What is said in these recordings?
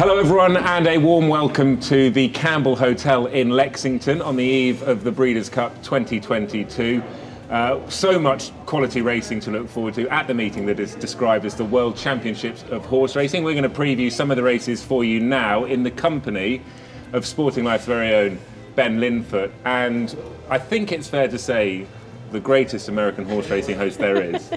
Hello everyone, and a warm welcome to the Campbell Hotel in Lexington on the eve of the Breeders' Cup 2022. So much quality racing to look forward to at the meeting that is described as the World Championships of Horse Racing. We're going to preview some of the races for you now in the company of Sporting Life's very own Ben Linfoot, and I think it's fair to say the greatest American horse racing host there is.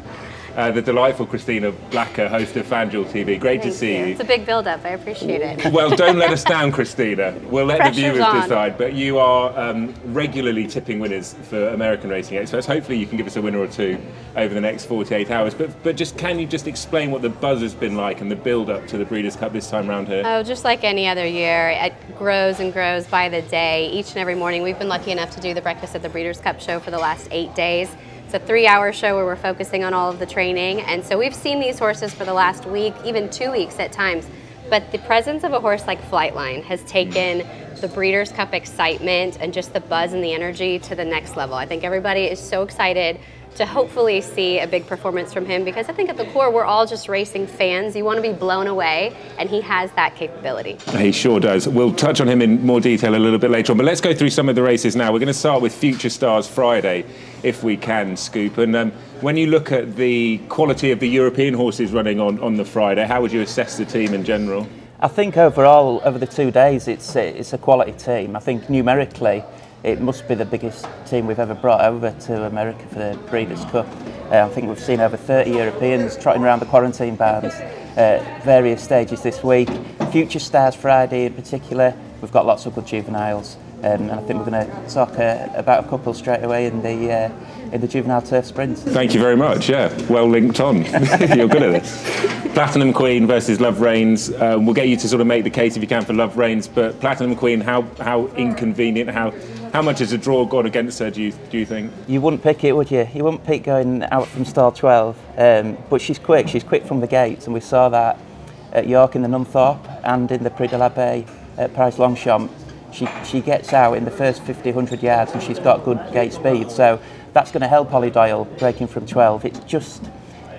The delightful Christina, host of FanDuel TV. Great to see you. It's a big build-up. I appreciate it. Well, don't let us down, Christina. We'll let the viewers decide. But you are regularly tipping winners for American racing experts. Hopefully, you can give us a winner or two over the next 48 hours. But can you just explain what the buzz has been like and the build-up to the Breeders' Cup this time around here? Oh, just like any other year, it grows and grows by the day. Each and every morning, we've been lucky enough to do the Breakfast at the Breeders' Cup show for the last 8 days. It's a 3-hour show where we're focusing on all of the training, and so we've seen these horses for the last week, even 2 weeks at times. But the presence of a horse like Flightline has taken the Breeders' Cup excitement and just the buzz and the energy to the next level. I think everybody is so excited to hopefully see a big performance from him, because I think at the core we're all just racing fans. You want to be blown away, and he has that capability. He sure does. We'll touch on him in more detail a little bit later on, but let's go through some of the races now. We're going to start with Future Stars Friday, if we can, Scoop. And when you look at the quality of the European horses running on the Friday, how would you assess the team in general? I think overall, over the 2 days, it's a quality team. I think numerically, it must be the biggest team we've ever brought over to America for the Breeders' Cup. I think we've seen over 30 Europeans trotting around the quarantine barns at various stages this week. Future Stars Friday in particular, we've got lots of good juveniles. And I think we're going to talk about a couple straight away in the juvenile turf sprint. Thank you very much. Yeah, well linked on. You're good at this. Platinum Queen versus Love Reigns. We'll get you to sort of make the case if you can for Love Reigns, but Platinum Queen, how inconvenient, how much has a draw gone against her? Do you think? You wouldn't pick it, would you? You wouldn't pick going out from stall 12. But she's quick. She's quick from the gates, and we saw that at York in the Nunthorpe and in the Prix de l'Abbé at Paris-Longchamp. She gets out in the first 50, 100 yards, and she's got good gate speed. So that's going to help Oli Bell breaking from 12. It's just,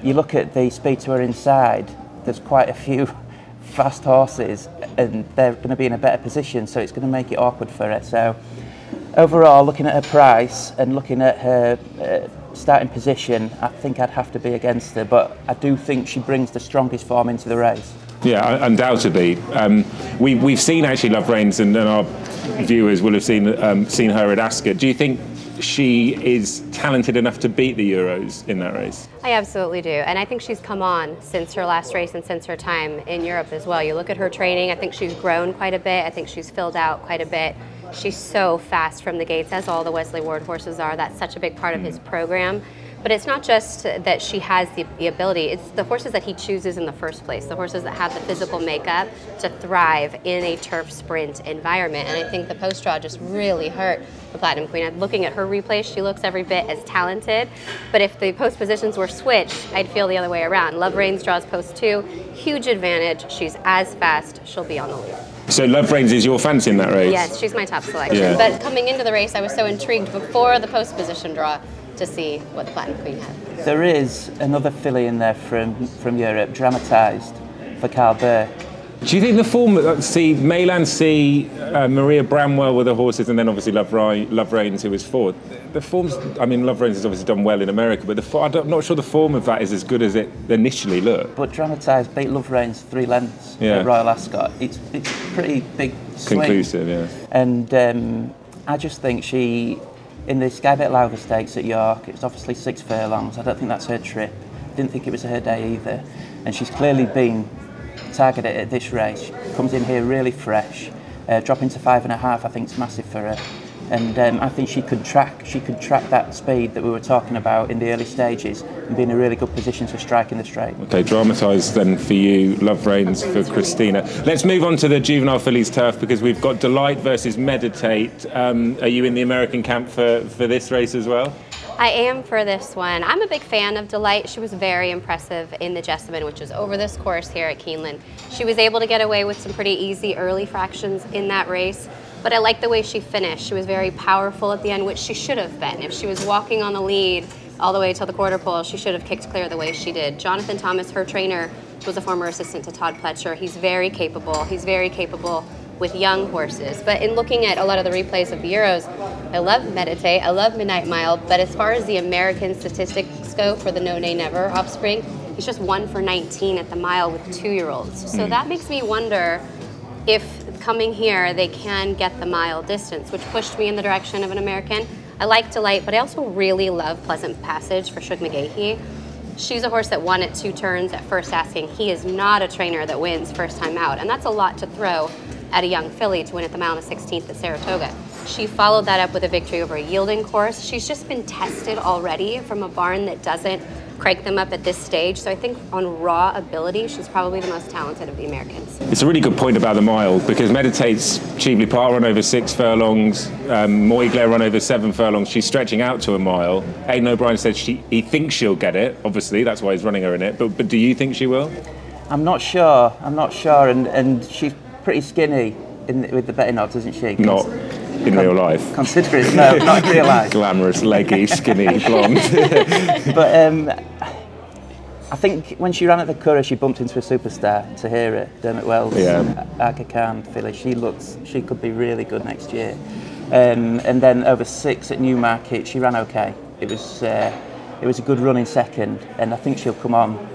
you look at the speed to her inside, there's quite a few fast horses, and they're going to be in a better position, so it's going to make it awkward for her. So overall, looking at her price and looking at her starting position, I think I'd have to be against her, but I do think she brings the strongest form into the race. Yeah, undoubtedly. We've seen actually Love Reigns, and our viewers will have seen her at Ascot. Do you think she is talented enough to beat the Euros in that race? I absolutely do, and I think she's come on since her last race and since her time in Europe as well. You look at her training, I think she's grown quite a bit. I think she's filled out quite a bit. She's so fast from the gates, as all the Wesley Ward horses are. That's such a big part of his program. But it's not just that she has the ability, it's the horses that he chooses in the first place, the horses that have the physical makeup to thrive in a turf sprint environment. And I think the post draw just really hurt the Platinum Queen. Looking at her replay, she looks every bit as talented, but if the post positions were switched, I'd feel the other way around. Love Reigns draws post 2, huge advantage. She's as fast, she'll be on the lead. So Love Reigns is your fancy in that race? Yes, she's my top selection. Yeah. But coming into the race, I was so intrigued before the post position draw to see what the Platinum Queen had. There is another filly in there from Europe, dramatised for Carl Burke. Do you think the form, Mayland C, Maria Bramwell were the horses, and then obviously Love Reigns, who was fourth. The forms, I mean, Love Reigns has obviously done well in America, but I'm not sure the form of that is as good as it initially looked. But dramatised beat Love Reigns 3 lengths at Royal Ascot. It's pretty big swing. Conclusive, yeah. And I just think she, in the Sky Bet Lauda Stakes at York, it's obviously 6 furlongs. I don't think that's her trip. Didn't think it was her day either. And she's clearly been targeted at this race. She comes in here really fresh. Dropping to 5.5, I think it's massive for her. And I think she could track that speed that we were talking about in the early stages and be in a really good position to strike in the straight. Okay, dramatised then for you, Love Reigns for Christina. Let's move on to the juvenile fillies turf, because we've got Delight versus Meditate. Are you in the American camp for this race as well? I am for this one. I'm a big fan of Delight. She was very impressive in the Jessamine, which is over this course here at Keeneland. She was able to get away with some pretty easy early fractions in that race, but I like the way she finished. She was very powerful at the end, which she should have been. If she was walking on the lead all the way till the quarter pole. She should have kicked clear the way she did. Jonathan Thomas, her trainer, was a former assistant to Todd Pletcher. He's very capable. He's very capable with young horses. But in looking at a lot of the replays of the Euros, I love Meditate, I love Midnight Mile, but as far as the American statistics go for the No Nay Never offspring, he's just 1 for 19 at the mile with 2-year-olds. So that makes me wonder if coming here they can get the mile distance, which pushed me in the direction of an American. I like Delight, but I also really love Pleasant Passage for Shug McGahee. She's a horse that won at 2 turns at first asking. He is not a trainer that wins first time out, and that's a lot to throw at a young filly to win at the mile on the 16th at Saratoga. She followed that up with a victory over a yielding course. She's just been tested already from a barn that doesn't crank them up at this stage. So I think on raw ability, she's probably the most talented of the Americans. It's a really good point about the mile, because Meditate's Cheveley Park run over 6 furlongs, Moigler run over 7 furlongs. She's stretching out to a mile. Aidan O'Brien said he thinks she'll get it. Obviously, that's why he's running her in it. But do you think she will? I'm not sure. And she's pretty skinny with the betting odds, isn't she? Not in real life. Considering, no, not in real life. Glamorous, leggy, skinny, blonde. But I think when she ran at the Curragh, she bumped into a superstar, Tahira, Dermot Wells, Aga Khan filly. She could be really good next year. And then over 6 at Newmarket, she ran okay. It was a good run in second, and I think she'll come on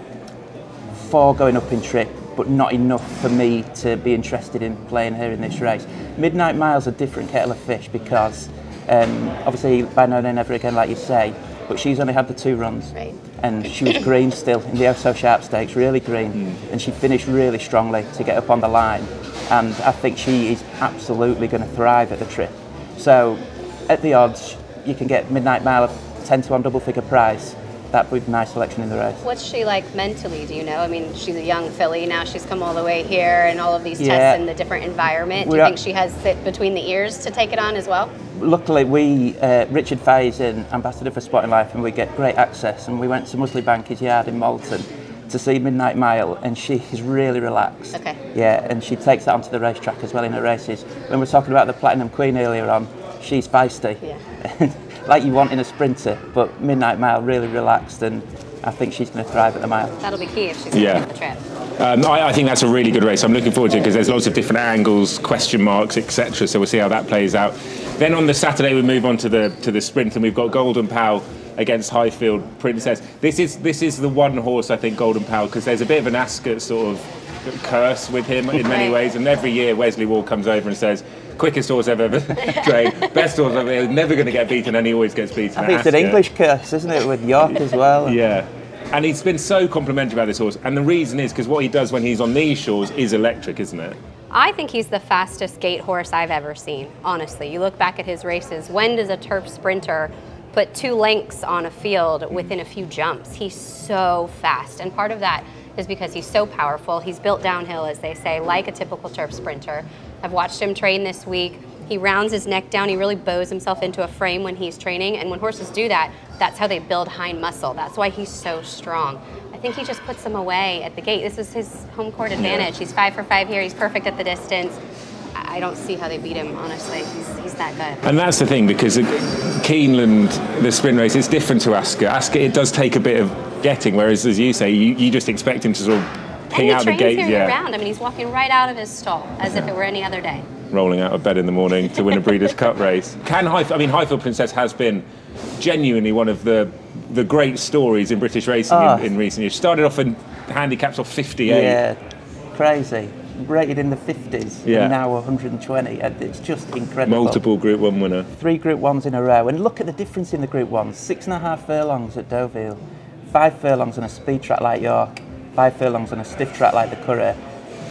4 going up in trip, but not enough for me to be interested in playing her in this race. Midnight Mile's a different kettle of fish because obviously by No Nay Never again, like you say, but she's only had the 2 runs. Right. And she was green still in the Oh So Sharp Stakes, really green. And she finished really strongly to get up on the line. And I think she is absolutely going to thrive at the trip. So at the odds, you can get Midnight Mile at 10 to 1 double figure price. That would be a nice selection in the race. What's she like mentally, do you know? I mean, she's a young filly, now she's come all the way here and all of these tests in the different environment. Do you think she has it between the ears to take it on as well? Luckily, Richard Fay is an ambassador for Spotting Life, and we get great access, and we went to Musley Banker's yard in Malton to see Midnight Mile, and she is really relaxed. Okay. Yeah, and she takes that onto the racetrack as well in her races. When we were talking about the Platinum Queen earlier on, she's feisty. Yeah. Like you want in a sprinter, but Midnight Mile really relaxed, and I think she's going to thrive at the mile. That'll be key if she's going to get the trip. I think that's a really good race. I'm looking forward to it because there's lots of different angles, question marks, etc. So we'll see how that plays out. Then on the Saturday we move on to the sprint, and we've got Golden Pal against Highfield Princess. This is the one horse I think, Golden Pal, because there's a bit of an Ascot sort of curse with him in many ways, and every year Wesley Wall comes over and says, quickest horse I've ever trained, best horse I've ever, never going to get beaten, and he always gets beaten. I think it's an English curse, isn't it, with York as well? Yeah. And he's been so complimentary about this horse, and the reason is because what he does when he's on these shores is electric, isn't it? I think he's the fastest gate horse I've ever seen, honestly. You look back at his races, when does a turf sprinter put 2 lengths on a field within a few jumps? He's so fast, and part of that is because he's so powerful. He's built downhill, as they say, like a typical turf sprinter. I've watched him train this week. He rounds his neck down. He really bows himself into a frame when he's training. And when horses do that, that's how they build hind muscle. That's why he's so strong. I think he just puts them away at the gate. This is his home court advantage. He's 5 for 5 here. He's perfect at the distance. I don't see how they beat him, honestly. He's that good. And that's the thing, because Keeneland, the sprint race, is different to Ascot. Ascot, it does take a bit of getting, whereas, as you say, you just expect him to sort of ping out the gate. And he trains here year-round. I mean, he's walking right out of his stall as if it were any other day. Rolling out of bed in the morning to win a Breeders' Cup race. Highfield Princess has been genuinely one of the great stories in British racing in recent years. Started off in handicaps of 58. Yeah, crazy. Rated in the 50s, and now 120. It's just incredible. Multiple Group 1 winner. 3 Group 1s in a row. And look at the difference in the Group 1s. 6.5 furlongs at Deauville, 5 furlongs on a speed track like York, 5 furlongs on a stiff track like the Curragh.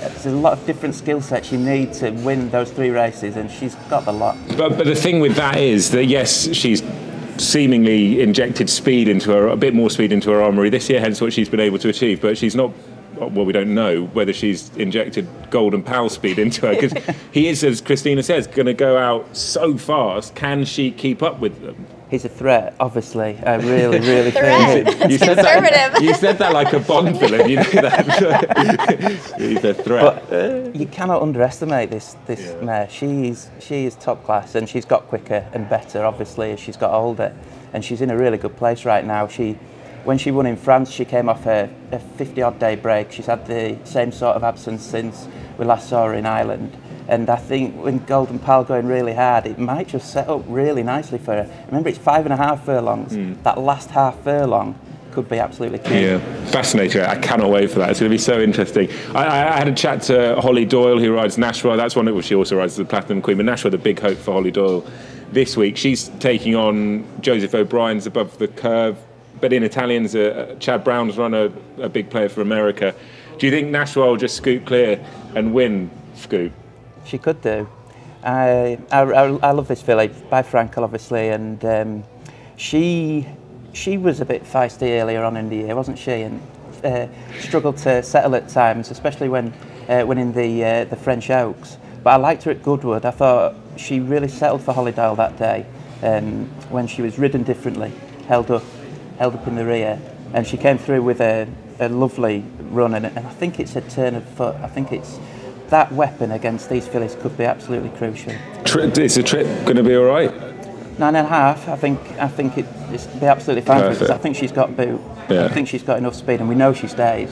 There's a lot of different skill sets you need to win those 3 races, and she's got the lot. But the thing with that is that, yes, she's seemingly injected speed into her, a bit more speed into her armoury this year, hence what she's been able to achieve, but she's not, well, we don't know whether she's injected Golden Pal speed into her, because he is, as Christina says, going to go out so fast. Can she keep up with them? He's a threat, obviously. I really, really think. You said that. You said that like a Bond villain. You know that. He's a threat. But you cannot underestimate this mare. She is top class, and she's got quicker and better, obviously, as she's got older. and she's in a really good place right now. When she won in France, she came off a 50-odd day break. She's had the same sort of absence since we last saw her in Ireland. And I think with Golden Pal going really hard, it might just set up really nicely for her. Remember, it's 5.5 furlongs. That last half furlong could be absolutely key. Yeah, fascinating. I cannot wait for that. It's going to be so interesting. I had a chat to Holly Doyle, who rides Nashua. That's one that she also rides the Platinum Queen. But Nashua, the big hope for Holly Doyle this week. She's taking on Joseph O'Brien's Above the Curve. But in Italians, Chad Brown's run a big player for America. Do you think Nashua will just scoot clear and win Scoop? She could do. I love this filly by Frankel, obviously, and she was a bit feisty earlier on in the year, wasn't she? And struggled to settle at times, especially when winning the French Oaks. But I liked her at Goodwood. I thought she really settled for Holly Doyle that day when she was ridden differently, held up in the rear, and she came through with a lovely run, and I think it's a turn of foot. I think it's that weapon against these fillies could be absolutely crucial. Is the trip going to be all right? 9.5. I think it's be absolutely fine for her. I think she's got boot. Yeah. I think she's got enough speed, and we know she stays.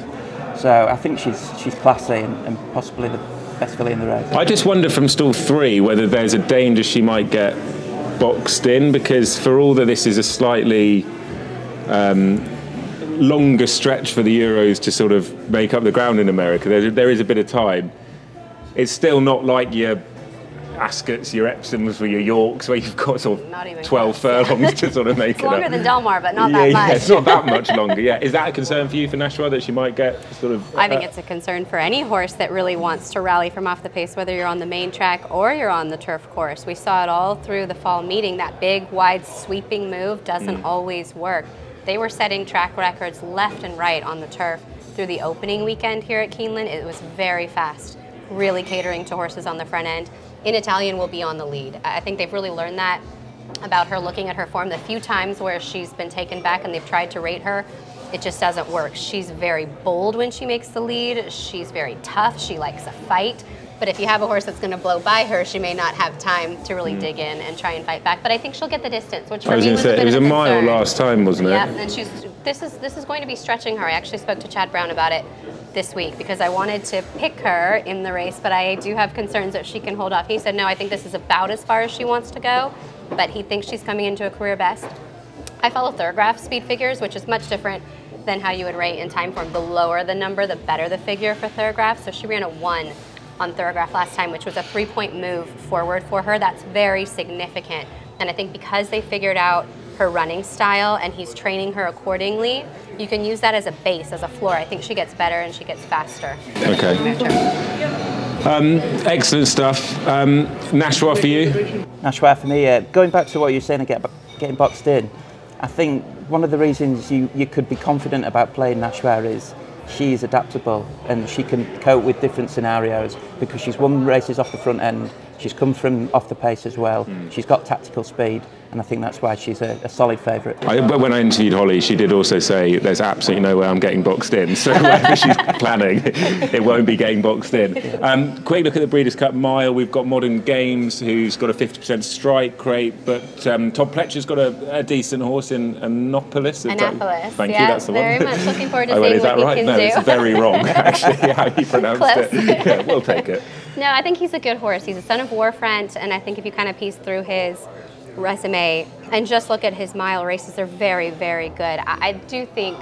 So I think she's classy and possibly the best filly in the race. I just wonder from stall 3 whether there's a danger she might get boxed in, because for all that this is a slightly longer stretch for the Euros to sort of make up the ground in America, there is a bit of time. It's still not like your Ascots, your Epsoms, or your Yorks, where you've got sort of 12 furlongs to sort of make it up. It's longer than Del Mar, but not that much. Yeah, it's not that much longer, yeah. Is that a concern for you for Nashua, that she might get sort of... I think it's a concern for any horse that really wants to rally from off the pace, whether you're on the main track or you're on the turf course. We saw it all through the fall meeting. That big, wide, sweeping move doesn't always work. They were setting track records left and right on the turf through the opening weekend here at Keeneland. It was very fast, really catering to horses on the front end. In Italian will be on the lead. I think they've really learned that about her, looking at her form. The few times where she's been taken back and they've tried to rate her, it just doesn't work. She's very bold when she makes the lead. She's very tough. She likes a fight. But if you have a horse that's going to blow by her, she may not have time to really dig in and try and fight back. But I think she'll get the distance, which for me was a bit of a concern. It was a mile last time, wasn't it? Yeah, and this is going to be stretching her. I actually spoke to Chad Brown about it this week because I wanted to pick her in the race, but I do have concerns that she can hold off. He said, no, I think this is about as far as she wants to go, but he thinks she's coming into a career best. I follow Thurgraph speed figures, which is much different than how you would rate in time form. The lower the number, the better the figure for Thurgraph. So she ran a 1 on Thurgraph last time, which was a 3-point move forward for her. That's very significant. And I think because they figured out her running style and he's training her accordingly, you can use that as a base, as a floor. I think she gets better and she gets faster. Okay. Excellent stuff. Nashua for you? Nashua for me, going back to what you were saying about getting boxed in, I think one of the reasons you could be confident about playing Nashua is she is adaptable and she can cope with different scenarios because she's won races off the front end. She's come from off the pace as well. She's got tactical speed, and I think that's why she's a solid favourite. When I interviewed Holly, she did also say there's absolutely no way I'm getting boxed in. So whatever she's planning, it won't be getting boxed in. Quick look at the Breeders' Cup Mile. We've got Modern Games, who's got a 50% strike rate, but Todd Pletcher's got a decent horse in Annapolis. Annapolis, Thank you, that's the one. Very much looking forward to seeing what he can do. No, it's very wrong, actually, how he pronounced it. Yeah, we'll take it. No, I think he's a good horse. He's a son of Warfront, and I think if you kind of piece through his resume and just look at his mile races, they're very, very good. I do think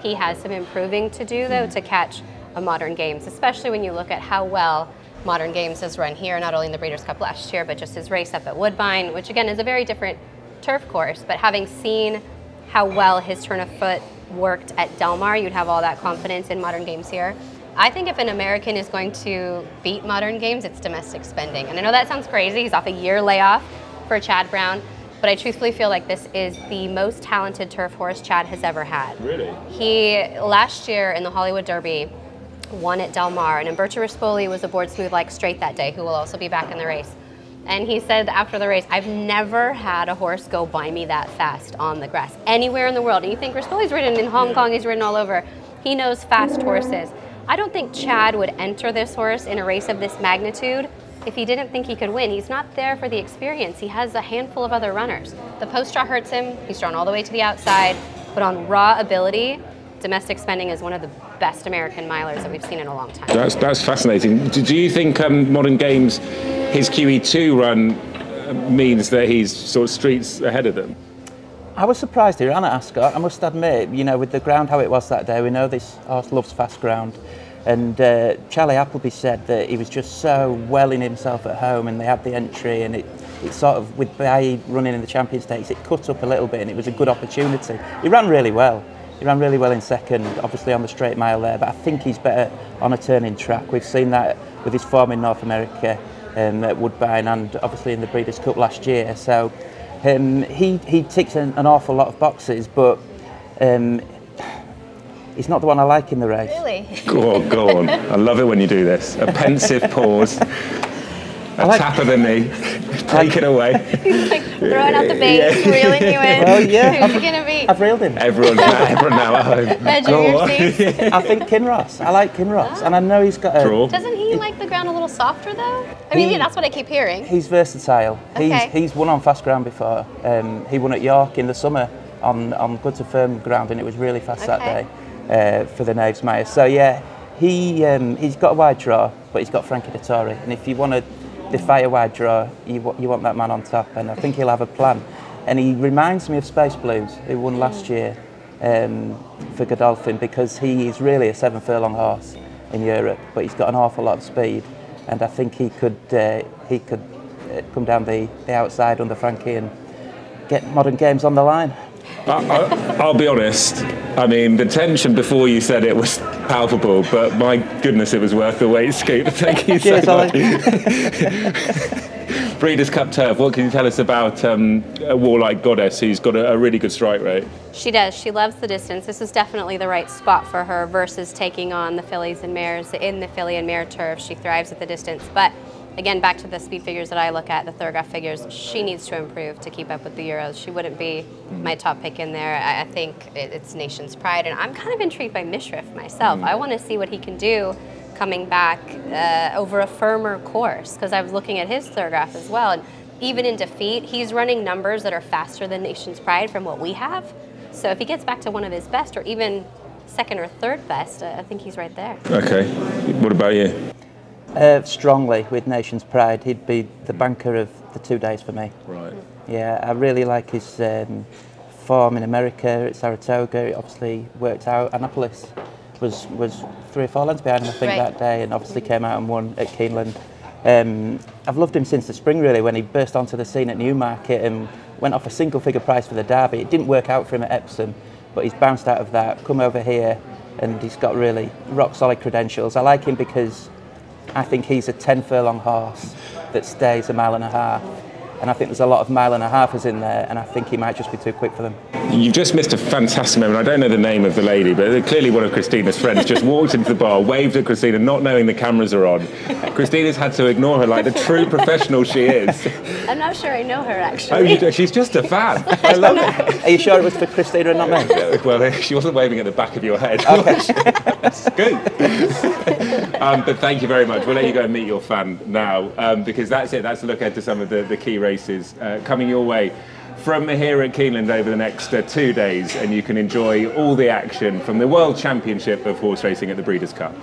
he has some improving to do, though, to catch a Modern Games, especially when you look at how well Modern Games has run here, not only in the Breeders' Cup last year, but just his race up at Woodbine, which, again, is a very different turf course. But having seen how well his turn of foot worked at Del Mar, you'd have all that confidence in Modern Games here. I think if an American is going to beat Modern Games, it's domestic spending. And I know that sounds crazy. He's off a year layoff for Chad Brown, but I truthfully feel like this is the most talented turf horse Chad has ever had. Really? He, last year in the Hollywood Derby, won at Del Mar, and Umberto Rispoli was aboard Smooth Like Straight that day, who will also be back in the race. And he said after the race, I've never had a horse go by me that fast on the grass, anywhere in the world. And you think Rispoli's ridden in Hong Kong, he's ridden all over. He knows fast horses. I don't think Chad would enter this horse in a race of this magnitude if he didn't think he could win, he's not there for the experience. He has a handful of other runners. The post draw hurts him. He's drawn all the way to the outside. But on raw ability, Domestic Spending is one of the best American milers that we've seen in a long time. That's fascinating. Do you think Modern Games, his QE2 run means that he's sort of streets ahead of them? I was surprised he ran at Ascot, I must admit. You know, with the ground how it was that day, we know this horse loves fast ground. And Charlie Appleby said that he was just so well in himself at home, and they had the entry, and it sort of, with Bailly running in the Champion Stakes, it cut up a little bit and it was a good opportunity. He ran really well. He ran really well in second, obviously on the straight mile there, but I think he's better on a turning track. We've seen that with his form in North America at Woodbine and obviously in the Breeders' Cup last year. So he ticks an awful lot of boxes, but he's not the one I like in the race. Really? Go on. I love it when you do this. A pensive pause, tap of the knee, take it away. He's like throwing out the bait, reeling you in. Well, yeah. Who's it going to be? I've reeled him. Everyone now at home. Edge of your seats. I think Kinross. I like Kinross, and I know he's got a Draw. Doesn't he like the ground a little softer though? I mean, that's what I keep hearing. He's versatile. Okay. He's won on fast ground before. He won at York in the summer on good to firm ground, and it was really fast that day for the Naves Mire. So yeah, he's got a wide draw, but he's got Frankie Dettori, and if you want to defy a wide draw, you want that man on top, and I think he'll have a plan. And he reminds me of Space Blues, who won last year for Godolphin, because he is really a 7 furlong horse in Europe, but he's got an awful lot of speed, and I think he could come down the outside under Frankie and get Modern Games on the line. I'll be honest, I mean, the tension before you said it was palpable, but my goodness, it was worth the wait, Scoop. Thank you so much. Breeders' Cup Turf, what can you tell us about a Warlike Goddess who's got a really good strike rate? She does. She loves the distance. This is definitely the right spot for her versus taking on the fillies and mares in the filly and mare turf. She thrives at the distance. But again, back to the speed figures that I look at, the Thurgoff figures, she needs to improve to keep up with the Euros. She wouldn't be my top pick in there. I think it's Nation's Pride, and I'm kind of intrigued by Mishriff myself. I want to see what he can do coming back over a firmer course, because I was looking at his Thurgoff as well, and even in defeat, he's running numbers that are faster than Nation's Pride from what we have. So if he gets back to one of his best, or even second or third best, I think he's right there. Okay, what about you? Strongly with Nation's Pride. He'd be the banker of the 2 days for me. Right. Yeah, I really like his form in America at Saratoga. It obviously worked out. Annapolis was 3 or 4 lengths behind him, I think, that day, and obviously came out and won at Keeneland. I've loved him since the spring, really, when he burst onto the scene at Newmarket and went off a single-figure price for the Derby. It didn't work out for him at Epsom, but he's bounced out of that, come over here, and he's got really rock-solid credentials. I like him because I think he's a 10 furlong horse that stays a mile and a half. And I think there's a lot of mile and a halfers in there, and I think he might just be too quick for them. You've just missed a fantastic moment. I don't know the name of the lady, but clearly one of Christina's friends just walked into the bar, waved at Christina, not knowing the cameras are on. Christina's had to ignore her like the true professional she is. I'm not sure I know her, actually. Oh, she's just a fan. I love it. Are you sure it was for Christina and not me? Well, she wasn't waving at the back of your head. Okay. That's good. But thank you very much. We'll let you go and meet your fan now, because that's it. That's a look ahead to some of the key races coming your way from here at Keeneland over the next 2 days, and you can enjoy all the action from the World Championship of Horse Racing at the Breeders' Cup.